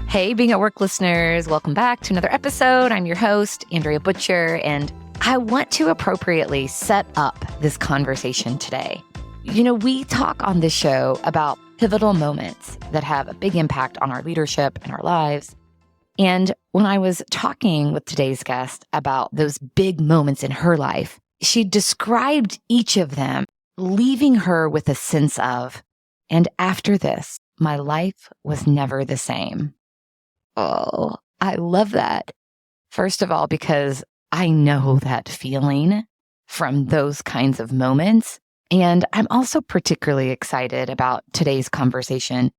Hey, Being at Work listeners, welcome back to another episode. I'm your host, Andrea Butcher, and I want to appropriately set up this conversation today. You know, we talk on this show about pivotal moments that have a big impact on our leadership and our lives. And when I was talking with today's guest about those big moments in her life, she described each of them, leaving her with a sense of, and after this, my life was never the same. Oh, I love that. First of all, because I know that feeling from those kinds of moments. And I'm also particularly excited about today's conversation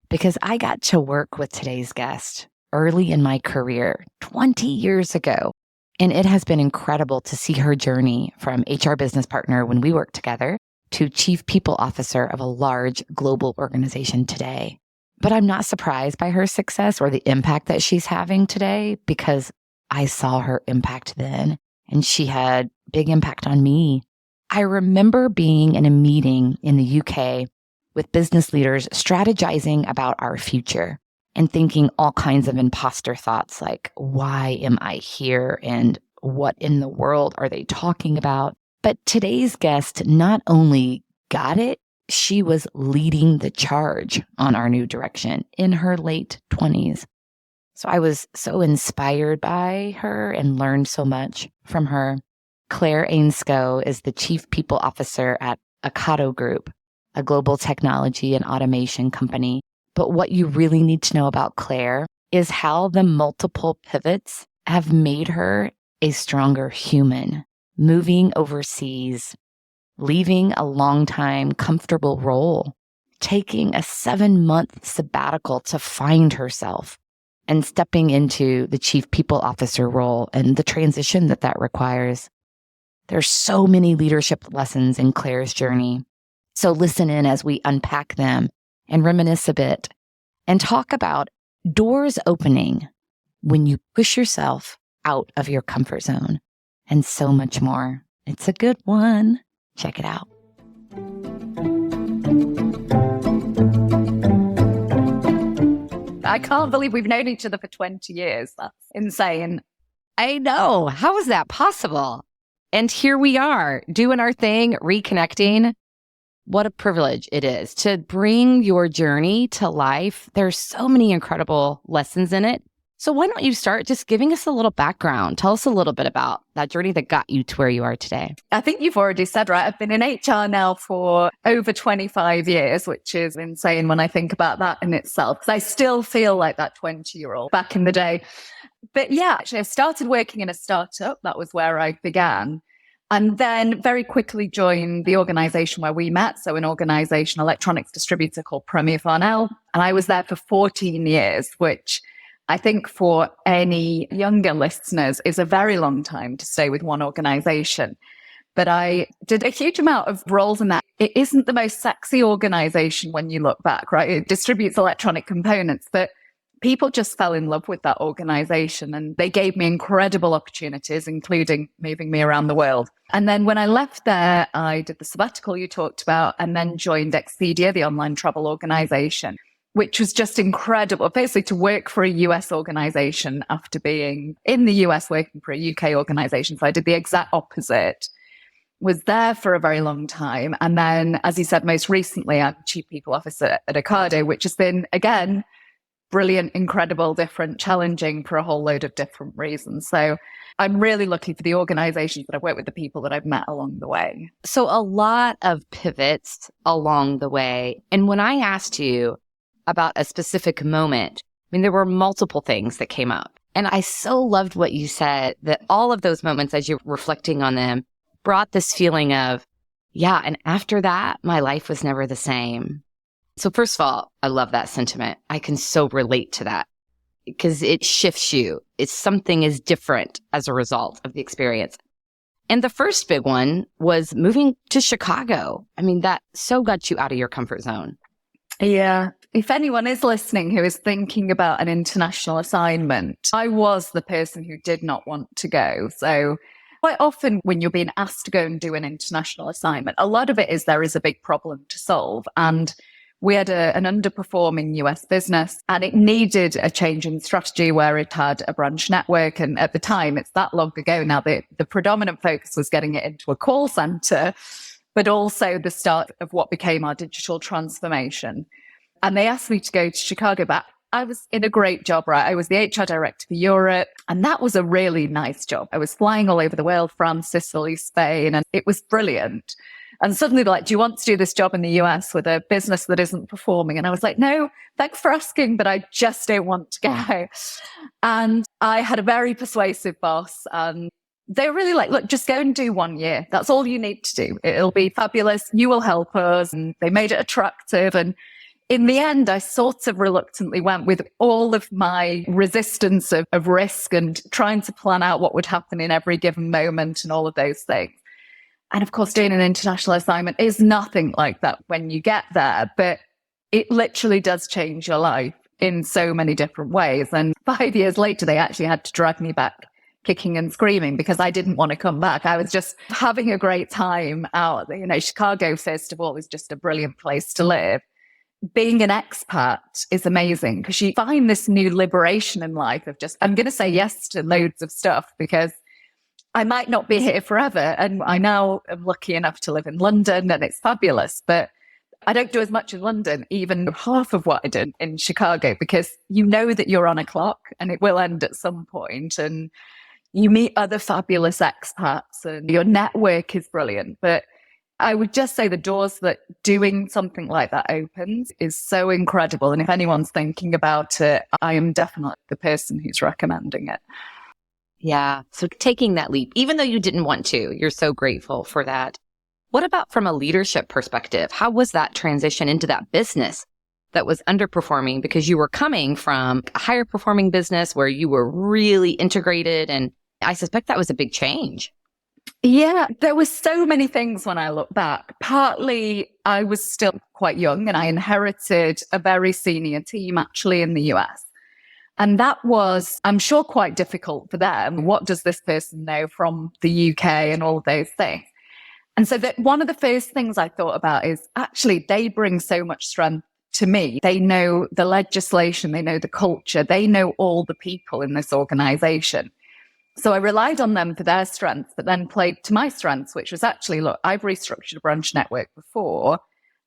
because I got to work with today's guest early in my career, 20 years ago. And it has been incredible to see her journey from HR business partner when we worked together to chief people officer of a large global organization today. But I'm not surprised by her success or the impact that she's having today because I saw her impact then and she had big impact on me. I remember being in a meeting in the UK with business leaders strategizing about our future and thinking all kinds of imposter thoughts like, why am I here? And what in the world are they talking about? But today's guest not only got it, she was leading the charge on our new direction in her late 20s. So I was so inspired by her and learned so much from her. Claire Ainscough is the Chief People Officer at Ainscough Group, a global technology and automation company. But what you really need to know about Claire is how the multiple pivots have made her a stronger human, moving overseas, leaving a long-time comfortable role, taking a 7-month sabbatical to find herself, and stepping into the Chief People Officer role and the transition that requires. There's so many leadership lessons in Claire's journey. So listen in as we unpack them and reminisce a bit and talk about doors opening when you push yourself out of your comfort zone and so much more. It's a good one. Check it out. I can't believe we've known each other for 20 years. That's insane. I know. How is that possible? And here we are doing our thing, reconnecting. What a privilege it is to bring your journey to life. There's so many incredible lessons in it. So why don't you start just giving us a little background? Tell us a little bit about that journey that got you to where you are today. I think you've already said, right? I've been in HR now for over 25 years, which is insane when I think about that in itself, because I still feel like that 20-year-old back in the day. But yeah, actually, I started working in a startup. That was where I began. And then very quickly joined the organization where we met. So an organization, electronics distributor called Premier Farnell. And I was there for 14 years, which I think for any younger listeners is a very long time to stay with one organization. But I did a huge amount of roles in that. It isn't the most sexy organization when you look back, right? It distributes electronic components, but people just fell in love with that organization and they gave me incredible opportunities, including moving me around the world. And then when I left there, I did the sabbatical you talked about and then joined Expedia, the online travel organization, which was just incredible. Basically, to work for a US organization after being in the US working for a UK organization. So I did the exact opposite. Was there for a very long time. And then, as you said, most recently, I'm Chief People Officer at Ainscough, which has been, again, brilliant, incredible, different, challenging for a whole load of different reasons. So I'm really lucky for the organizations that I've worked with, the people that I've met along the way. So a lot of pivots along the way. And when I asked you about a specific moment, I mean, there were multiple things that came up. And I so loved what you said, that all of those moments, as you're reflecting on them, brought this feeling of, yeah, and after that, my life was never the same. So first of all, I love that sentiment. I can so relate to that because it shifts you. It's something is different as a result of the experience. And the first big one was moving to Chicago. I mean, that so got you out of your comfort zone. Yeah. If anyone is listening who is thinking about an international assignment, I was the person who did not want to go. So quite often when you're being asked to go and do an international assignment, a lot of it is there is a big problem to solve. And We had an underperforming US business and it needed a change in strategy where it had a branch network. And at the time, it's that long ago now, the predominant focus was getting it into a call center, but also the start of what became our digital transformation. And they asked me to go to Chicago, but I was in a great job, right? I was the HR director for Europe, and that was a really nice job. I was flying all over the world, France, Sicily, Spain, and it was brilliant. And suddenly they're like, do you want to do this job in the US with a business that isn't performing? And I was like, no, thanks for asking, but I just don't want to go. And I had a very persuasive boss and they were really like, look, just go and do 1 year. That's all you need to do. It'll be fabulous. You will help us. And they made it attractive. And in the end, I sort of reluctantly went with all of my resistance of risk and trying to plan out what would happen in every given moment and all of those things. And of course, doing an international assignment is nothing like that when you get there, but it literally does change your life in so many different ways. And 5 years later, they actually had to drag me back kicking and screaming because I didn't want to come back. I was just having a great time out. You know, Chicago, first of all, is just a brilliant place to live. Being an expat is amazing because you find this new liberation in life of just, I'm going to say yes to loads of stuff because I might not be here forever. And I now am lucky enough to live in London and it's fabulous, but I don't do as much in London, even half of what I did in Chicago, because you know that you're on a clock and it will end at some point and you meet other fabulous expats and your network is brilliant. But I would just say the doors that doing something like that opens is so incredible. And if anyone's thinking about it, I am definitely the person who's recommending it. Yeah. So taking that leap, even though you didn't want to, you're so grateful for that. What about from a leadership perspective? How was that transition into that business that was underperforming because you were coming from a higher performing business where you were really integrated? And I suspect that was a big change. Yeah, there were so many things when I look back. Partly, I was still quite young and I inherited a very senior team actually in the US. And that was, I'm sure, quite difficult for them. What does this person know from the UK and all of those things? And so that one of the first things I thought about is actually they bring so much strength to me. They know the legislation, they know the culture, they know all the people in this organization. So I relied on them for their strengths, but then played to my strengths, which was actually, look, I've restructured a branch network before.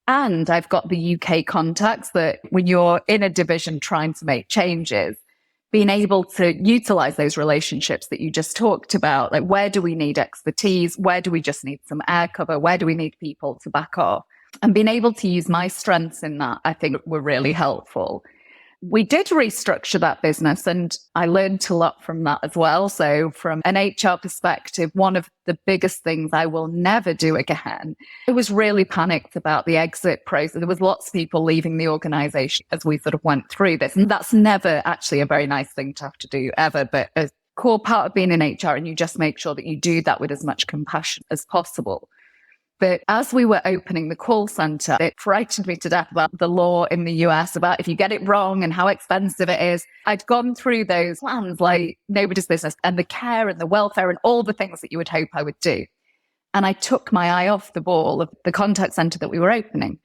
And I've got the UK contacts that when you're in a division trying to make changes, being able to utilize those relationships that you just talked about, like where do we need expertise? Where do we just need some air cover? Where do we need people to back off? And being able to use my strengths in that, I think were really helpful. We did restructure that business and I learned a lot from that as well. So from an HR perspective, one of the biggest things I will never do again, I was really panicked about the exit process. There was lots of people leaving the organization as we sort of went through this. And that's never actually a very nice thing to have to do ever, but a core part of being in HR, and you just make sure that you do that with as much compassion as possible. But as we were opening the call center, it frightened me to death about the law in the US about if you get it wrong and how expensive it is. I'd gone through those plans like nobody's business and the care and the welfare and all the things that you would hope I would do. And I took my eye off the ball of the contact center that we were opening.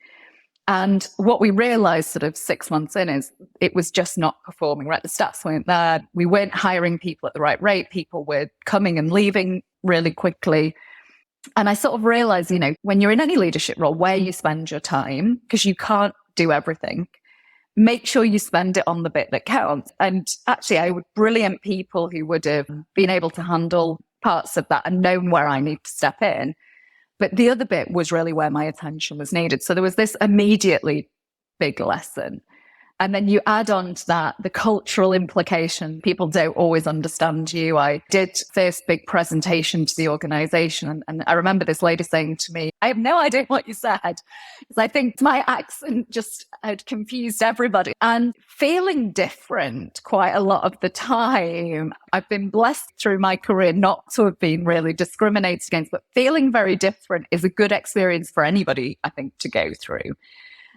And what we realized sort of 6 months in is it was just not performing, right? The stats weren't there. We weren't hiring people at the right rate. People were coming and leaving really quickly. And I sort of realized, you know, when you're in any leadership role, where you spend your time, because you can't do everything, make sure you spend it on the bit that counts. And actually, I had brilliant people who would have been able to handle parts of that and known where I need to step in. But the other bit was really where my attention was needed. So there was this immediately big lesson. And then you add on to that the cultural implication. People don't always understand you. I did this big presentation to the organization. And I remember this lady saying to me, I have no idea what you said. Because I think my accent just had confused everybody. And feeling different quite a lot of the time. I've been blessed through my career not to have been really discriminated against, but feeling very different is a good experience for anybody, I think, to go through.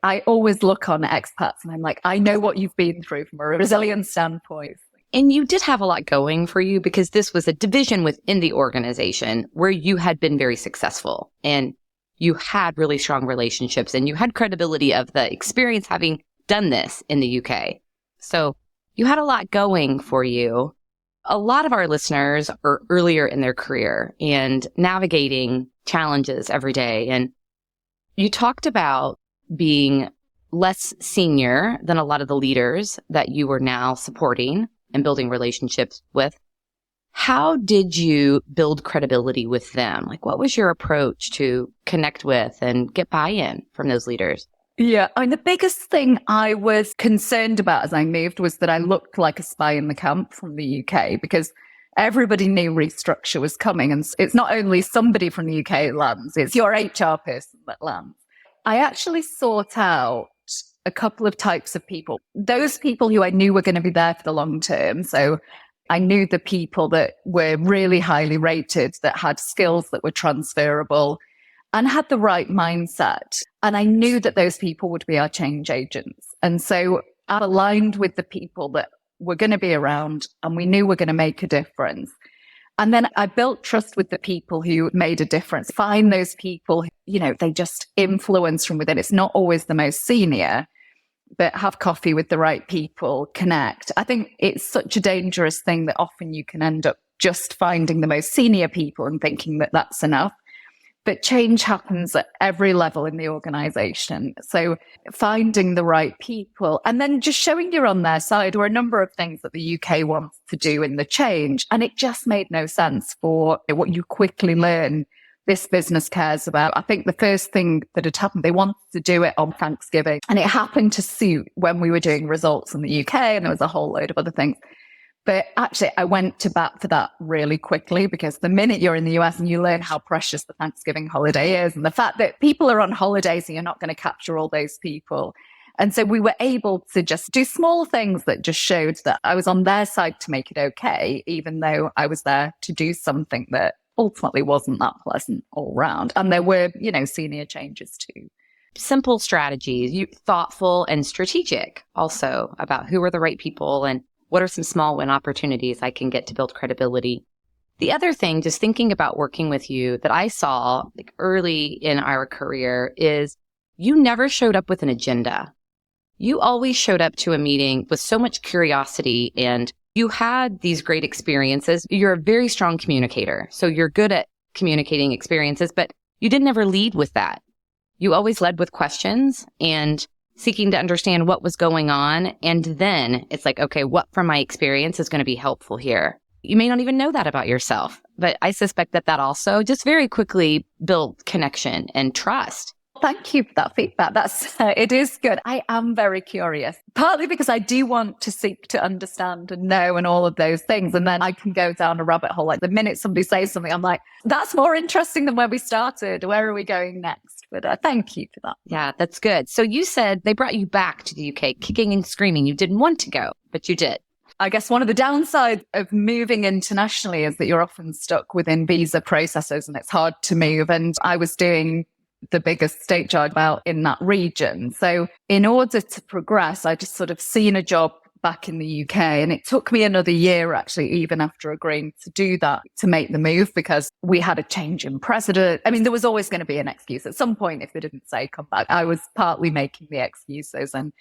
I always look on expats and I'm like, I know what you've been through from a resilience standpoint. And you did have a lot going for you because this was a division within the organization where you had been very successful and you had really strong relationships and you had credibility of the experience having done this in the UK. So you had a lot going for you. A lot of our listeners are earlier in their career and navigating challenges every day. And you talked about being less senior than a lot of the leaders that you were now supporting and building relationships with. How did you build credibility with them? Like, what was your approach to connect with and get buy-in from those leaders? Yeah, I mean, the biggest thing I was concerned about as I moved was that I looked like a spy in the camp from the UK, because everybody knew restructure was coming. And it's not only somebody from the UK lands, it's your HR person that lands. I actually sought out a couple of types of people. Those people who I knew were going to be there for the long term. So I knew the people that were really highly rated, that had skills that were transferable and had the right mindset. And I knew that those people would be our change agents. And so I aligned with the people that were going to be around and we knew were going to make a difference. And then I built trust with the people who made a difference. Find those people, they just influence from within. It's not always the most senior, but have coffee with the right people, connect. I think it's such a dangerous thing that often you can end up just finding the most senior people and thinking that that's enough. But change happens at every level in the organization. So finding the right people and then just showing you're on their side were a number of things that the UK wants to do in the change. And it just made no sense for what you quickly learn this business cares about. I think the first thing that had happened, they wanted to do it on Thanksgiving. And it happened to suit when we were doing results in the UK and there was a whole load of other things. But actually, I went to bat for that really quickly, because the minute you're in the US and you learn how precious the Thanksgiving holiday is and the fact that people are on holiday, so you're not going to capture all those people. And so we were able to just do small things that just showed that I was on their side to make it okay, even though I was there to do something that ultimately wasn't that pleasant all round. And there were, senior changes too. Simple strategies, thoughtful and strategic also about who are the right people and what are some small win opportunities I can get to build credibility. The other thing, just thinking about working with you, that I saw early in our career is you never showed up with an agenda. You always showed up to a meeting with so much curiosity, and you had these great experiences. You're a very strong communicator, so you're good at communicating experiences, but you didn't ever lead with that. You always led with questions and seeking to understand what was going on. And then it's like, okay, what from my experience is going to be helpful here? You may not even know that about yourself, but I suspect that also just very quickly built connection and trust. Thank you for that feedback. It is good. I am very curious, partly because I do want to seek to understand and know and all of those things. And then I can go down a rabbit hole. Like the minute somebody says something, I'm like, that's more interesting than where we started. Where are we going next? But thank you for that. Yeah, that's good. So you said they brought you back to the UK kicking and screaming. You didn't want to go, but you did. I guess one of the downsides of moving internationally is that you're often stuck within visa processes and it's hard to move. And I was doing the biggest state job out in that region. So in order to progress, I just sort of seen a job back in the UK. And it took me another year, actually, even after agreeing to do that, to make the move, because we had a change in president. I mean, there was always going to be an excuse at some point if they didn't say come back. I was partly making the excuses and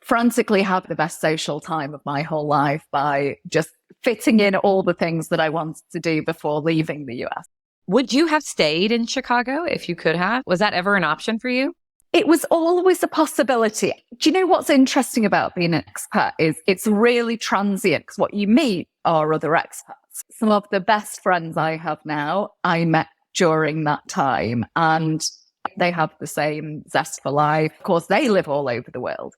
frantically have the best social time of my whole life by just fitting in all the things that I wanted to do before leaving the US. Would you have stayed in Chicago if you could have? Was that ever an option for you? It was always a possibility. Do you know what's interesting about being an expat is it's really transient, because what you meet are other expats. Some of the best friends I have now, I met during that time, and they have the same zest for life. Of course, they live all over the world.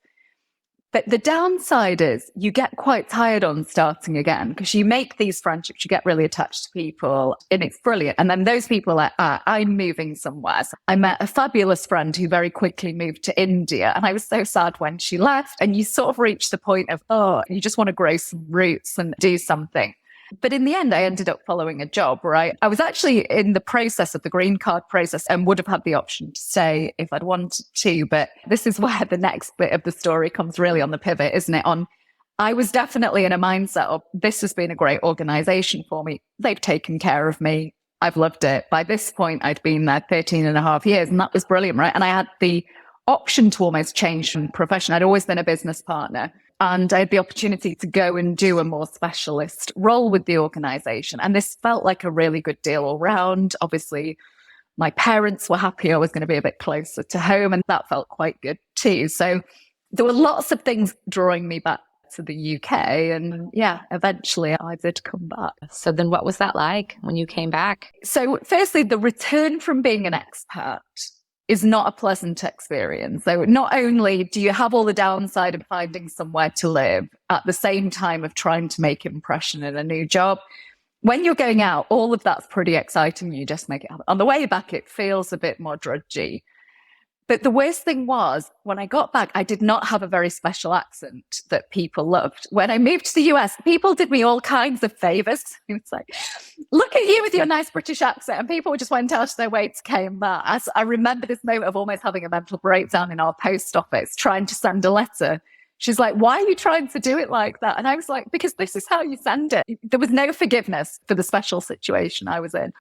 But the downside is you get quite tired on starting again, because you make these friendships, you get really attached to people, and it's brilliant. And then those people are like, I'm moving somewhere. So I met a fabulous friend who very quickly moved to India. And I was so sad when she left. And you sort of reach the point of, you just want to grow some roots and do something. But in the end, I ended up following a job, right? I was actually in the process of the green card process and would have had the option to stay if I'd wanted to. But this is where the next bit of the story comes really on the pivot, isn't it? I was definitely in a mindset of, this has been a great organization for me. They've taken care of me. I've loved it. By this point, I'd been there 13 and a half years, and that was brilliant, right? And I had the option to almost change from profession. I'd always been a business partner, and I had the opportunity to go and do a more specialist role with the organization. And this felt like a really good deal all round. Obviously, my parents were happy I was going to be a bit closer to home, and that felt quite good too. So there were lots of things drawing me back to the UK. And yeah, eventually I did come back. So then what was that like when you came back? So firstly, the return from being an expat is not a pleasant experience. So not only do you have all the downside of finding somewhere to live at the same time of trying to make impression in a new job, when you're going out, all of that's pretty exciting. You just make it happen. On the way back, it feels a bit more drudgy. But the worst thing was, when I got back, I did not have a very special accent that people loved. When I moved to the US, people did me all kinds of favors. It's like, look at you with your nice British accent. And people just went out of their way to claim that. As I remember this moment of almost having a mental breakdown in our post office, trying to send a letter. She's like, why are you trying to do it like that? And I was like, because this is how you send it. There was no forgiveness for the special situation I was in.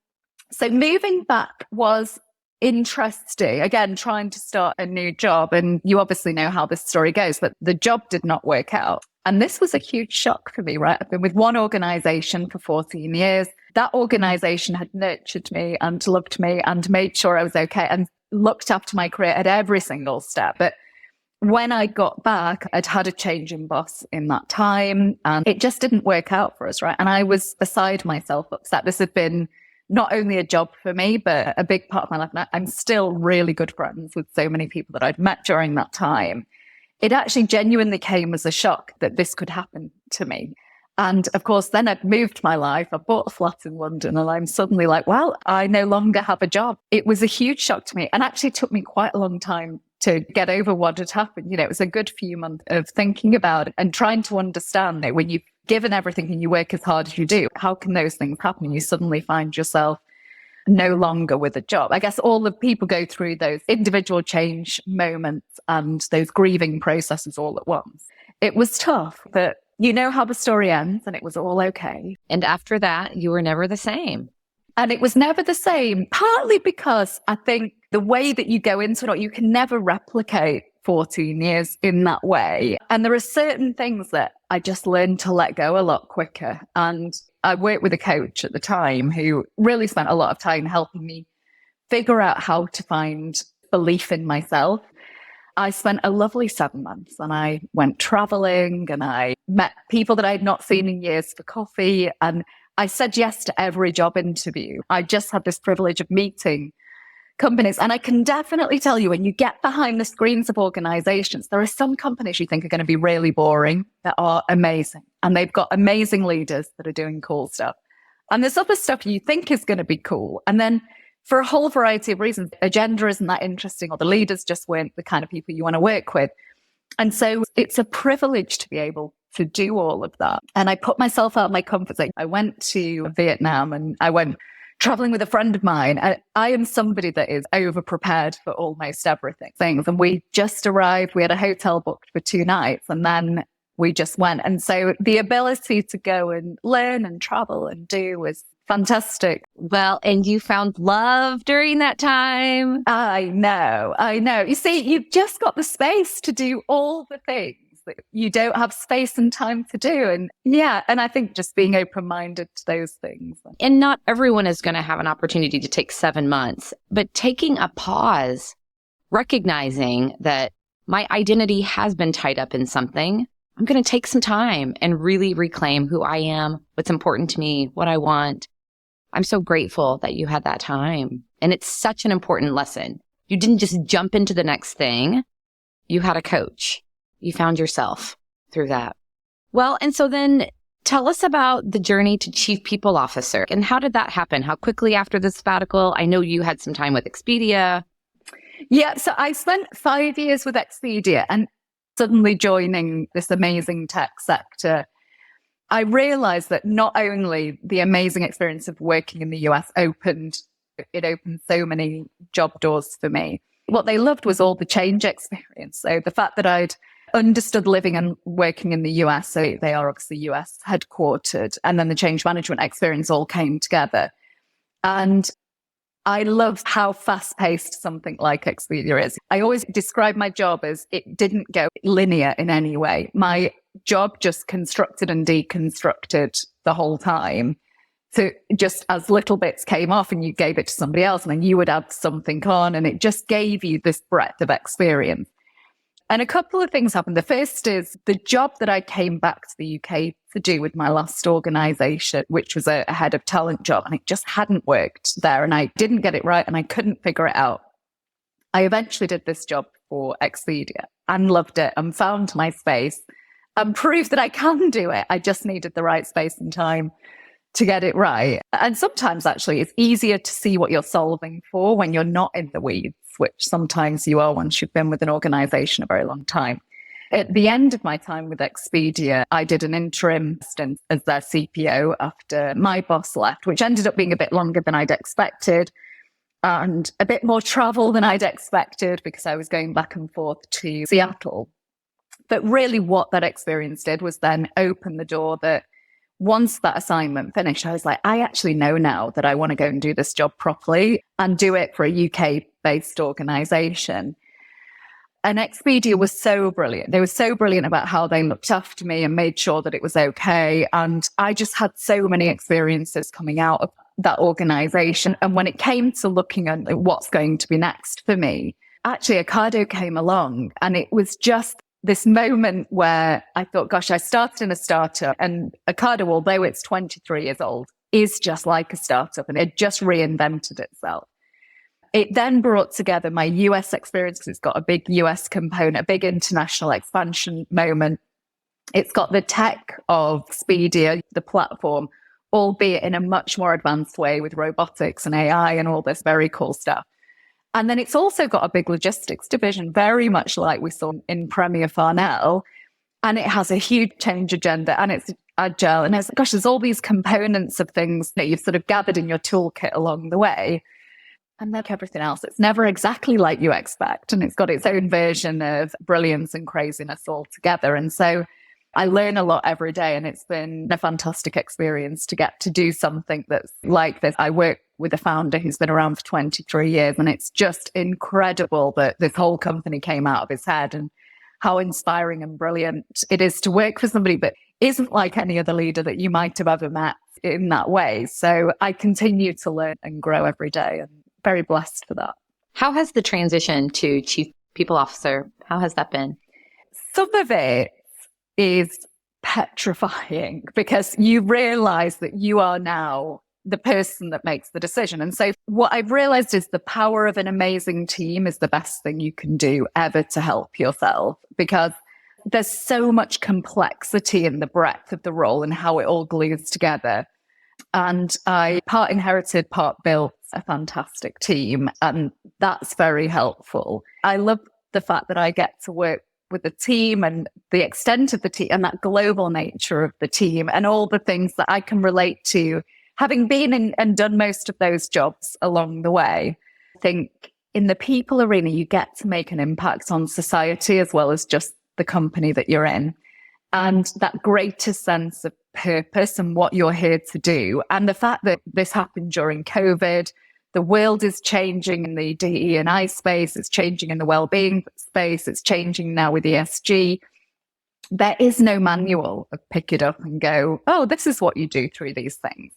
So moving back was interesting. Again, trying to start a new job. And you obviously know how this story goes, but the job did not work out. And this was a huge shock for me, right? I've been with one organization for 14 years. That organization had nurtured me and loved me and made sure I was okay and looked after my career at every single step. But when I got back, I'd had a change in boss in that time, and it just didn't work out for us, right? And I was beside myself upset. This had been not only a job for me, but a big part of my life. And I'm still really good friends with so many people that I'd met during that time. It actually genuinely came as a shock that this could happen to me. And of course, then I'd moved my life. I bought a flat in London, and I'm suddenly like, well, I no longer have a job. It was a huge shock to me, and actually took me quite a long time to get over what had happened. You know, it was a good few months of thinking about it and trying to understand that when you've given everything and you work as hard as you do, how can those things happen? And you suddenly find yourself no longer with a job. I guess all the people go through those individual change moments and those grieving processes all at once. It was tough, but you know how the story ends, and it was all okay. And after that, you were never the same. And it was never the same, partly because I think the way that you go into it, you can never replicate 14 years in that way. And there are certain things that I just learned to let go a lot quicker. And I worked with a coach at the time who really spent a lot of time helping me figure out how to find belief in myself. I spent a lovely 7 months, and I went traveling, and I met people that I had not seen in years for coffee. And I said yes to every job interview. I just had this privilege of meeting companies. And I can definitely tell you, when you get behind the screens of organizations, there are some companies you think are going to be really boring that are amazing. And they've got amazing leaders that are doing cool stuff. And there's other stuff you think is going to be cool. And then for a whole variety of reasons, agenda isn't that interesting, or the leaders just weren't the kind of people you want to work with. And so it's a privilege to be able to do all of that. And I put myself out of my comfort zone. I went to Vietnam, and I went traveling with a friend of mine. I am somebody that is over prepared for almost everything. And we just arrived. We had a hotel booked for 2 nights, and then we just went. And so the ability to go and learn and travel and do was fantastic. Well, and you found love during that time. I know. You see, you've just got the space to do all the things that you don't have space and time to do. And yeah, and I think just being open-minded to those things. And not everyone is going to have an opportunity to take 7 months, but taking a pause, recognizing that my identity has been tied up in something. I'm going to take some time and really reclaim who I am, what's important to me, what I want. I'm so grateful that you had that time. And it's such an important lesson. You didn't just jump into the next thing. You had a coach. You found yourself through that. Well, and so then tell us about the journey to Chief People Officer. And how did that happen? How quickly after the sabbatical? I know you had some time with Expedia. Yeah, so I spent 5 years with Expedia, and suddenly joining this amazing tech sector, I realized that not only the amazing experience of working in the US opened so many job doors for me. What they loved was all the change experience. So the fact that I'd understood living and working in the US, so they are obviously US headquartered, and then the change management experience all came together. And I love how fast-paced something like Expedia is. I always describe my job as it didn't go linear in any way. My job just constructed and deconstructed the whole time. So just as little bits came off and you gave it to somebody else, and then you would add something on, and it just gave you this breadth of experience. And a couple of things happened. The first is the job that I came back to the UK to do with my last organization, which was a head of talent job, and it just hadn't worked there. And I didn't get it right and I couldn't figure it out. I eventually did this job for Expedia and loved it and found my space and proved that I can do it. I just needed the right space and time to get it right. And sometimes actually it's easier to see what you're solving for when you're not in the weeds, which sometimes you are once you've been with an organization a very long time. At the end of my time with Expedia, I did an interim stint as their CPO after my boss left, which ended up being a bit longer than I'd expected and a bit more travel than I'd expected because I was going back and forth to Seattle. But really what that experience did was then open the door that once that assignment finished, I was like, I actually know now that I want to go and do this job properly and do it for a UK-based organization. And Expedia was so brilliant. They were so brilliant about how they looked after me and made sure that it was okay. And I just had so many experiences coming out of that organization. And when it came to looking at what's going to be next for me, actually, Ocado came along, and it was just this moment where I thought, gosh, I started in a startup, and Ocado, although it's 23 years old, is just like a startup, and it just reinvented itself. It then brought together my US experience because it's got a big US component, a big international expansion moment. It's got the tech of Expedia, the platform, albeit in a much more advanced way with robotics and AI and all this very cool stuff. And then it's also got a big logistics division, very much like we saw in Premier Farnell. And it has a huge change agenda, and it's agile. And it's, gosh, there's all these components of things that you've sort of gathered in your toolkit along the way. And like everything else, it's never exactly like you expect. And it's got its own version of brilliance and craziness all together. And so I learn a lot every day, and it's been a fantastic experience to get to do something that's like this. I work with a founder who's been around for 23 years, and it's just incredible that this whole company came out of his head, and how inspiring and brilliant it is to work for somebody that isn't like any other leader that you might have ever met in that way. So I continue to learn and grow every day, and very blessed for that. How has the transition to Chief People Officer, how has that been? Some of it is petrifying because you realize that you are now the person that makes the decision. And so what I've realized is the power of an amazing team is the best thing you can do ever to help yourself, because there's so much complexity in the breadth of the role and how it all glues together. And I part inherited, part built a fantastic team, and that's very helpful. I love the fact that I get to work with the team and the extent of the team and that global nature of the team and all the things that I can relate to, having been in and done most of those jobs along the way. I think in the people arena, you get to make an impact on society as well as just the company that you're in. And that greater sense of purpose and what you're here to do. And the fact that this happened during COVID, the world is changing in the DE&I space, it's changing in the well-being space, it's changing now with ESG. There is no manual of pick it up and go, oh, this is what you do through these things.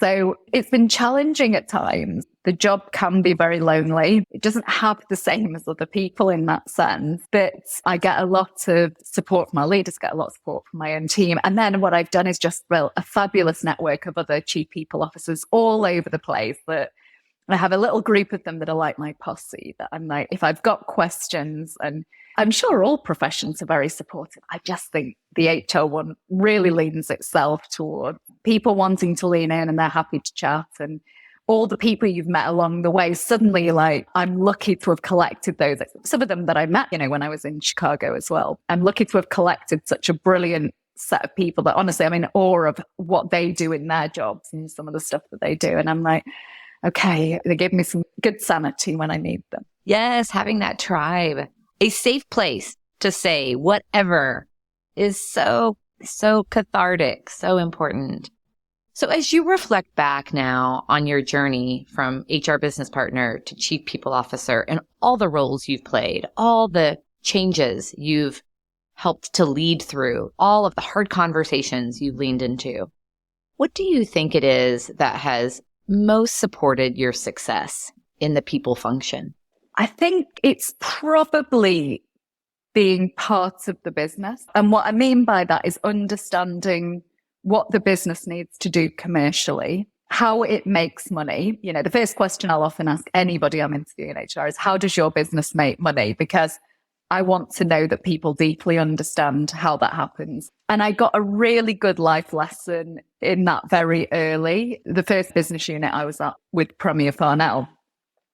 So it's been challenging at times. The job can be very lonely. It doesn't have the same as other people in that sense, but I get a lot of support from our leaders, get a lot of support from my own team. And then what I've done is just built a fabulous network of other chief people officers all over the place that I have a little group of them that are like my posse, that I'm like, if I've got questions, and I'm sure all professions are very supportive. I just think the HR one really leans itself toward people wanting to lean in and they're happy to chat. And all the people you've met along the way, suddenly like, I'm lucky to have collected those. Some of them that I met, when I was in Chicago as well. I'm lucky to have collected such a brilliant set of people that honestly, I'm in awe of what they do in their jobs and some of the stuff that they do. And I'm like, okay, they gave me some good sanity when I need them. Yes, having that tribe, a safe place to say whatever is so cathartic, so important. So as you reflect back now on your journey from HR business partner to chief people officer and all the roles you've played, all the changes you've helped to lead through, all of the hard conversations you've leaned into, what do you think it is that has most supported your success in the people function? I think it's probably being part of the business. And what I mean by that is understanding what the business needs to do commercially, how it makes money. You know, the first question I'll often ask anybody I'm interviewing in HR is, how does your business make money? Because I want to know that people deeply understand how that happens. And I got a really good life lesson in that very early. The first business unit I was at with Premier Farnell,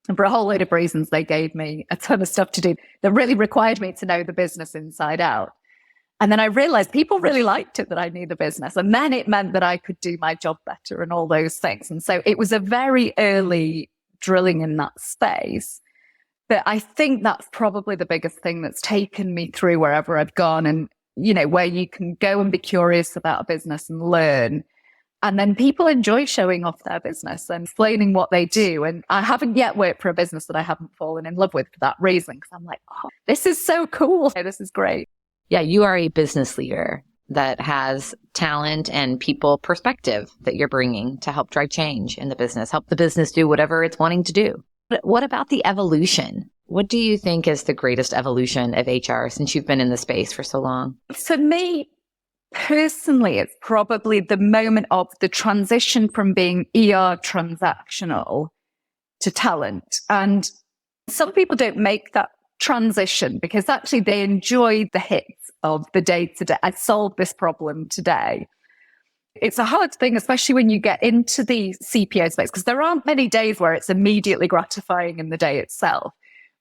and for a whole load of reasons, they gave me a ton of stuff to do that really required me to know the business inside out. And then I realized people really liked it that I knew the business. And then it meant that I could do my job better and all those things. And so it was a very early drilling in that space. But I think that's probably the biggest thing that's taken me through wherever I've gone, and, you know, where you can go and be curious about a business and learn. And then people enjoy showing off their business and explaining what they do. And I haven't yet worked for a business that I haven't fallen in love with for that reason, because I'm like, oh, this is so cool. This is great. Yeah, you are a business leader that has talent and people perspective that you're bringing to help drive change in the business, help the business do whatever it's wanting to do. But what about the evolution? What do you think is the greatest evolution of HR since you've been in the space for so long? For me, personally, it's probably the moment of the transition from being ER transactional to talent. And some people don't make that transition because actually they enjoy the hits of the day to day. I solved this problem today. It's a hard thing, especially when you get into the CPO space, because there aren't many days where it's immediately gratifying in the day itself.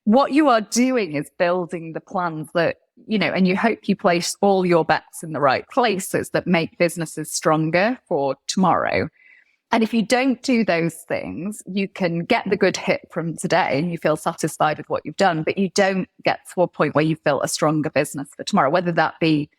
What you are doing is building the plans that, you know, and you hope you place all your bets in the right places that make businesses stronger for tomorrow. And if you don't do those things, you can get the good hit from today and you feel satisfied with what you've done, but you don't get to a point where you've built a stronger business for tomorrow, whether that be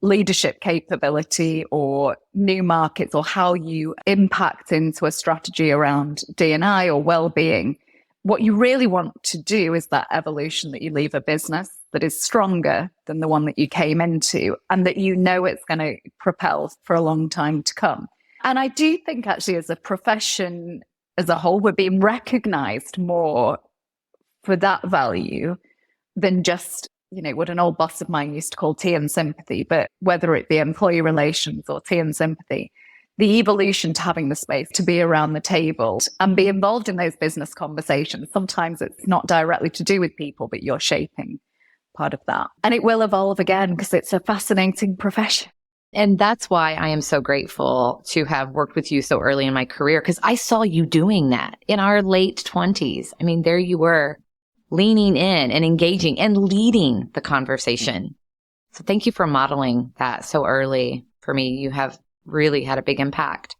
leadership capability or new markets or how you impact into a strategy around D&I or well-being. What you really want to do is that evolution, that you leave a business that is stronger than the one that you came into and that you know it's going to propel for a long time to come. And I do think actually as a profession as a whole, we're being recognized more for that value than just, you know, what an old boss of mine used to call tea and sympathy, but whether it be employee relations or tea and sympathy, the evolution to having the space to be around the table and be involved in those business conversations. Sometimes it's not directly to do with people, but you're shaping part of that. And it will evolve again because it's a fascinating profession. And that's why I am so grateful to have worked with you so early in my career, because I saw you doing that in our late 20s. I mean, there you were, leaning in and engaging and leading the conversation. So thank you for modeling that so early for me. You have really had a big impact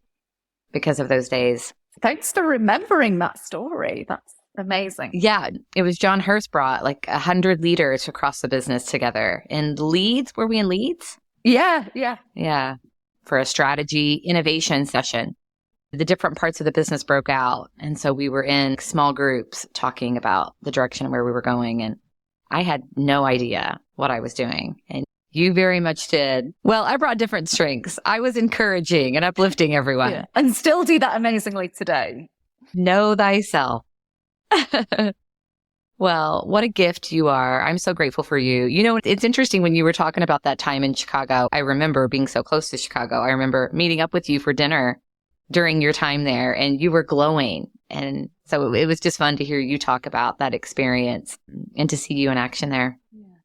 because of those days. Thanks for remembering that story. That's amazing. Yeah, it was John Hurst brought like 100 leaders across the business together. And Leeds, were we in Leeds? Yeah. Yeah, for a strategy innovation session. The different parts of the business broke out. And so we were in small groups talking about the direction where we were going. And I had no idea what I was doing. And you very much did. Well, I brought different strengths. I was encouraging and uplifting everyone. Yeah. And still do that amazingly today. Know thyself. Well, what a gift you are. I'm so grateful for you. You know, it's interesting when you were talking about that time in Chicago. I remember being so close to Chicago. I remember meeting up with you for dinner during your time there, and you were glowing. And so it was just fun to hear you talk about that experience and to see you in action there.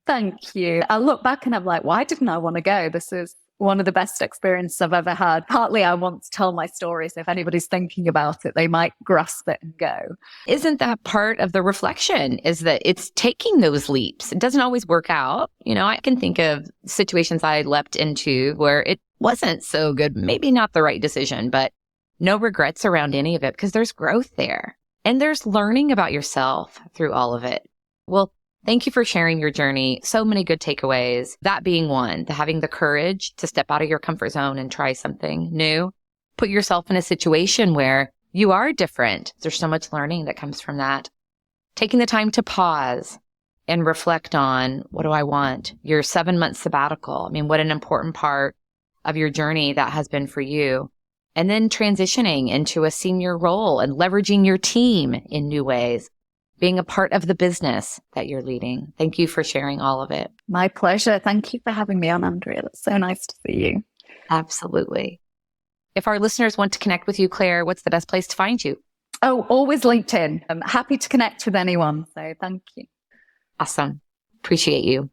Thank you. I look back and I'm like, why didn't I want to go? This is one of the best experiences I've ever had. Partly I want to tell my story, so if anybody's thinking about it, they might grasp it and go. Isn't that part of the reflection, is that it's taking those leaps? It doesn't always work out. You know, I can think of situations I leapt into where it wasn't so good, maybe not the right decision, but no regrets around any of it because there's growth there and there's learning about yourself through all of it. Well, thank you for sharing your journey. So many good takeaways. That being one, having the courage to step out of your comfort zone and try something new. put yourself in a situation where you are different. There's so much learning that comes from that. Taking the time to pause and reflect on, what do I want? Your 7-month sabbatical. I mean, what an important part of your journey that has been for you. And then transitioning into a senior role and leveraging your team in new ways, being a part of the business that you're leading. Thank you for sharing all of it. My pleasure. Thank you for having me on, Andrea. It's so nice to see you. Absolutely. If our listeners want to connect with you, Claire, what's the best place to find you? Oh, always LinkedIn. I'm happy to connect with anyone. So thank you. Awesome. Appreciate you.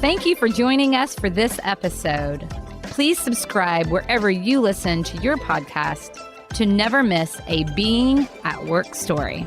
Thank you for joining us for this episode. Please subscribe wherever you listen to your podcast to never miss a Being at Work story.